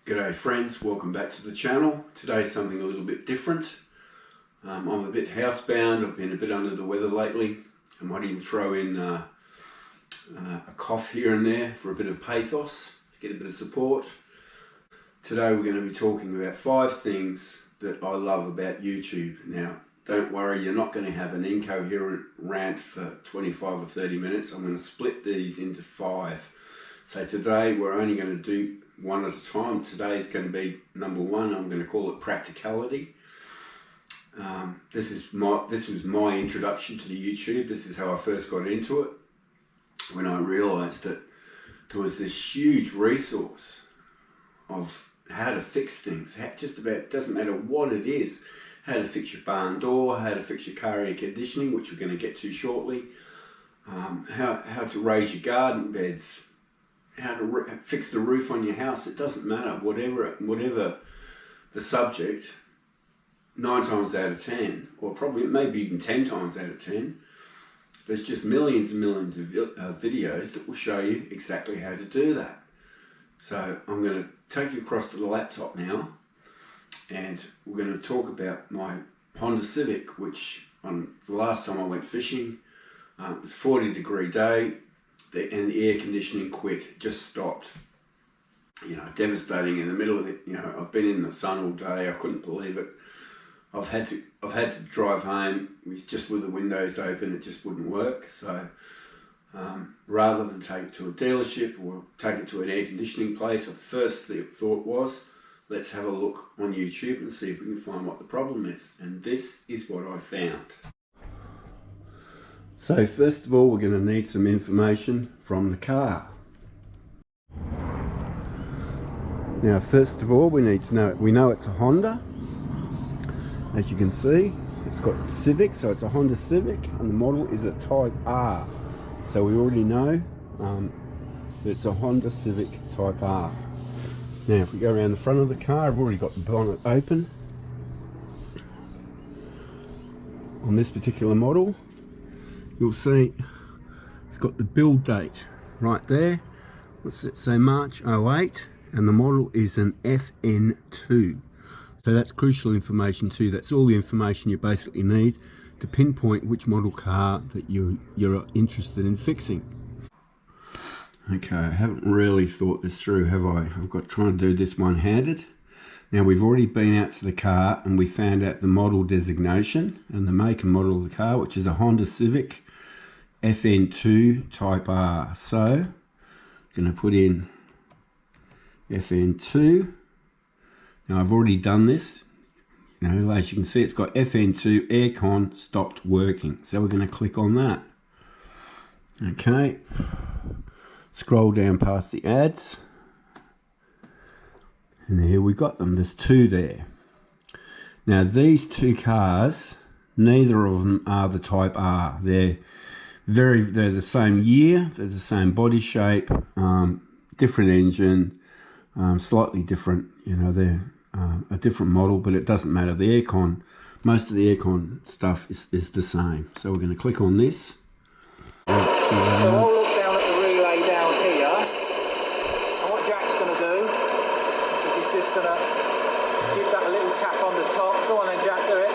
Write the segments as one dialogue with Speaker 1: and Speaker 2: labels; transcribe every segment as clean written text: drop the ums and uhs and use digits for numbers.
Speaker 1: G'day friends, welcome back to the channel. Today's something a little bit different. I'm a bit housebound, I've been a bit under the weather lately. I might even throw in a cough here and there for a bit of pathos, to get a bit of support. Today we're going to be talking about 5 things that I love about YouTube. Now, don't worry, you're not going to have an incoherent rant for 25 or 30 minutes. I'm going to split these into 5. So today we're only going to do one at a time. Today's going to be number 1. I'm going to call it practicality. This was my introduction to the YouTube. This is how I first got into it, when I realised that there was this huge resource of how to fix things. Just about, doesn't matter what it is, how to fix your barn door, how to fix your car air conditioning, which we're going to get to shortly, how to raise your garden beds, how to fix the roof on your house. It doesn't matter, whatever the subject, 9 times out of 10, or probably maybe even 10 times out of 10, there's just millions and millions of videos that will show you exactly how to do that. So I'm going to take you across to the laptop now, and we're going to talk about my Honda Civic, which on the last time I went fishing, it was a 40-degree day, and the air conditioning quit, just stopped. You know, devastating in the middle of it. You know, I've been in the sun all day, I couldn't believe it. I've had to drive home just with the windows open. It just wouldn't work. So rather than take it to a dealership or take it to an air conditioning place, the first thought was, let's have a look on YouTube and see if we can find what the problem is. And this is what I found. So first of all, we're going to need some information from the car. Now first of all, we need to know, we know it's a Honda. As you can see, it's got Civic, so it's a Honda Civic, and the model is a Type R. So we already know that it's a Honda Civic Type R. Now if we go around the front of the car, I've already got the bonnet open. On this particular model, you'll see it's got the build date right there. What's it say? March 08, and the model is an FN2. So that's crucial information too. That's all the information you basically need to pinpoint which model car that you're interested in fixing. Okay, I haven't really thought this through, have I? I've got trying to do this one-handed. Now we've already been out to the car and we found out the model designation and the make and model of the car, which is a Honda Civic FN2 Type R. So I'm going to put in FN2. Now I've already done this. You know, as you can see, it's got FN2 aircon stopped working. So we're going to click on that. Okay. Scroll down past the ads. And here we got them. There's 2 there. Now these 2 cars, neither of them are the Type R. They're the same year, they're the same body shape, different engine, slightly different. You know, they're a different model, but it doesn't matter. The aircon, most of the aircon stuff is the same. So we're going to click on this.
Speaker 2: So I'll look down at the relay down here, and what Jack's going to do is he's just going to give that a little tap on the top. Go on then, Jack, do it.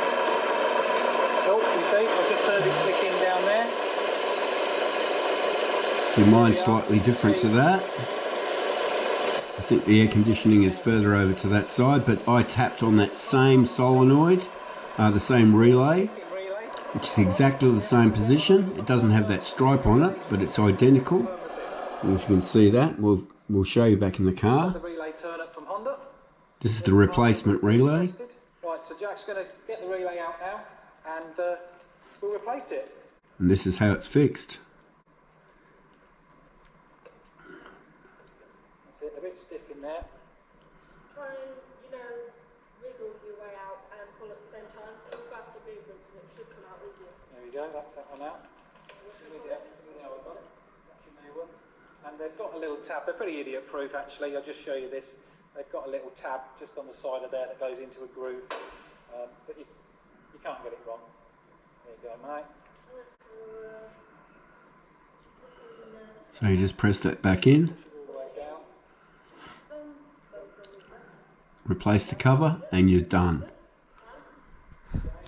Speaker 2: Oh, you see, I just heard it clicking down there.
Speaker 1: So mine's slightly different to that. I think the air conditioning is further over to that side, but I tapped on that same solenoid, the same relay, which is exactly the same position. It doesn't have that stripe on it, but it's identical. And as you can see that, we'll show you back in the car. This is the replacement relay.
Speaker 2: Right, so Jack's going to get the relay out now, and we'll replace it.
Speaker 1: And this is how it's fixed.
Speaker 2: That's it, a bit stiff in there.
Speaker 3: Try and, you know, wriggle your way out and pull at the same time. Pull faster movements and it should come out easier.
Speaker 2: There we go, that's that one out. And they've got a little tab, they're pretty idiot proof actually. I'll just show you this. They've got a little tab just on the side of there that goes into a groove, but you can't get it wrong. There you go, mate.
Speaker 1: So you just press that back in. replace the cover, and you're done.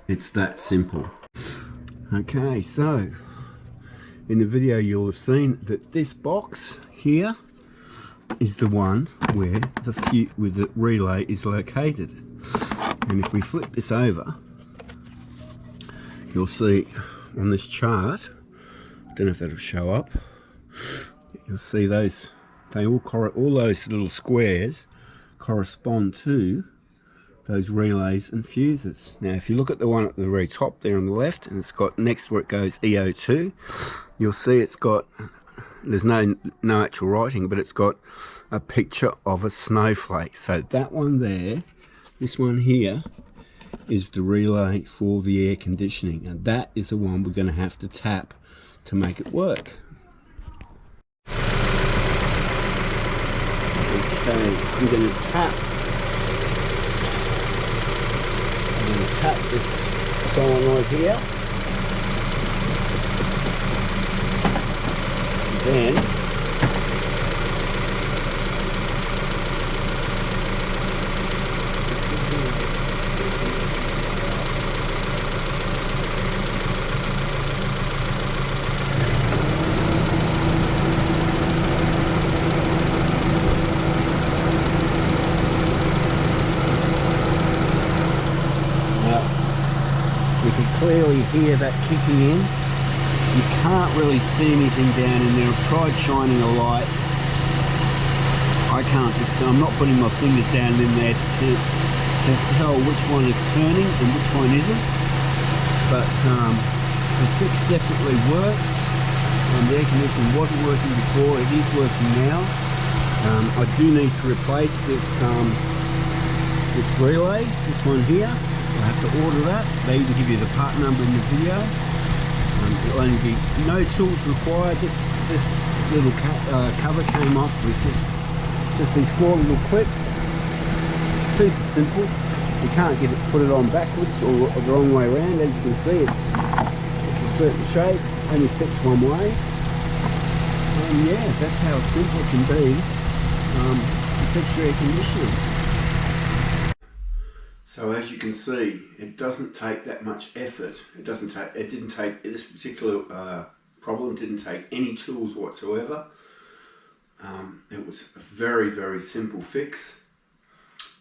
Speaker 1: It's that simple. Okay, so in the video you'll have seen that this box here is the one where the relay is located. And if we flip this over, you'll see on this chart, I don't know if that'll show up, you'll see those, all those little squares correspond to those relays and fuses. Now if you look at the one at the very top there on the left, and it's got next where it goes EO2, you'll see it's got, there's no actual writing, but it's got a picture of a snowflake. So that one there, this one here, is the relay for the air conditioning, and that is the one we're going to have to tap to make it work. Okay, I'm going to tap this solenoid here, then you can clearly hear that kicking in. You can't really see anything down in there. I've tried shining a light. I can't just, I'm not putting my fingers down in there to tell which one is turning and which one isn't. But the fix definitely works. The air conditioning wasn't working before, it is working now. I do need to replace this relay, this one here. I have to order that. They even give you the part number in the video. It'll only be no tools required. This little cover came off with just these 4 little clips. Super simple. You can't put it on backwards or the wrong way around. As you can see, it's a certain shape, only fits one way. And yeah, that's how simple it can be to fix your air conditioning. So as you can see, it doesn't take that much effort. This particular problem didn't take any tools whatsoever. It was a very, very simple fix.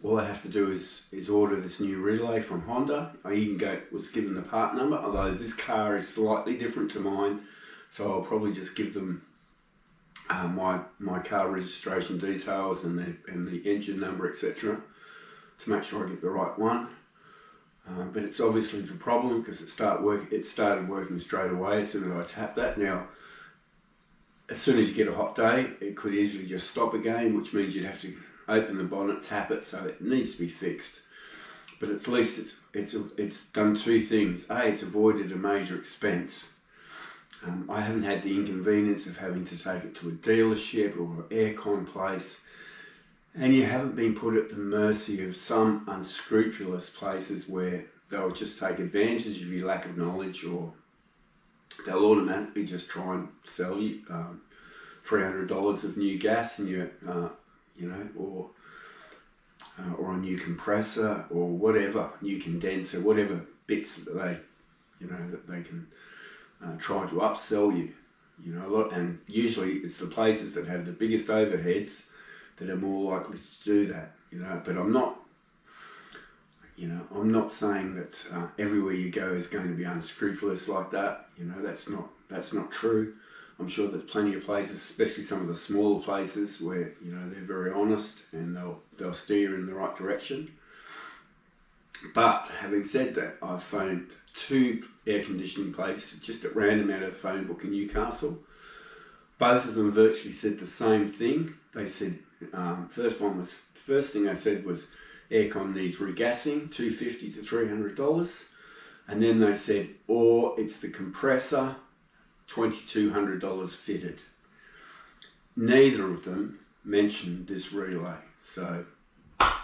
Speaker 1: All I have to do is order this new relay from Honda. I even was given the part number, although this car is slightly different to mine, so I'll probably just give them my car registration details and the engine number, etc., to make sure I get the right one. But it's obviously the problem because it started working straight away as soon as I tapped that. Now, as soon as you get a hot day, it could easily just stop again, which means you'd have to open the bonnet, tap it, so it needs to be fixed. But at least it's done 2 things. A, it's avoided a major expense. I haven't had the inconvenience of having to take it to a dealership or an aircon place. And you haven't been put at the mercy of some unscrupulous places where they'll just take advantage of your lack of knowledge, or they'll automatically just try and sell you $300 of new gas and or a new compressor or whatever, new condenser, whatever bits that they can try to upsell you. And usually it's the places that have the biggest overheads that are more likely to do that, but I'm not saying that everywhere you go is going to be unscrupulous like that. That's not true. I'm sure there's plenty of places, especially some of the smaller places, where they're very honest and they'll steer you in the right direction. But having said that, I've found 2 air conditioning places just at random out of the phone book in Newcastle. Both of them virtually said the same thing. They said, the first thing they said was aircon needs regassing, $250 to $300. And then they said, or it's the compressor, $2,200 fitted. Neither of them mentioned this relay, so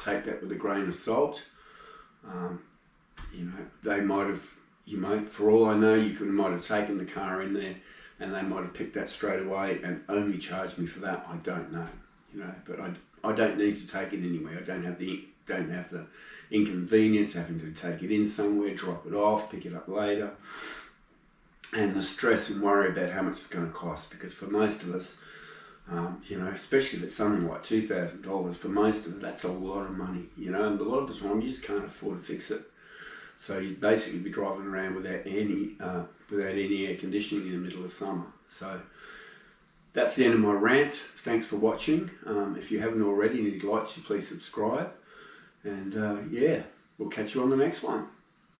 Speaker 1: take that with a grain of salt. They might have, for all I know, might have taken the car in there and they might have picked that straight away and only charged me for that. I don't know, but I don't need to take it anywhere. I don't have the inconvenience having to take it in somewhere, drop it off, pick it up later, and the stress and worry about how much it's going to cost. Because for most of us, you know, especially if it's something like $2,000, for most of us that's a lot of money, you know, and a lot of the time you just can't afford to fix it. So you'd basically be driving around without any air conditioning in the middle of summer. So that's the end of my rant. Thanks for watching. If you haven't already and you'd like to, please subscribe. And yeah, we'll catch you on the next one.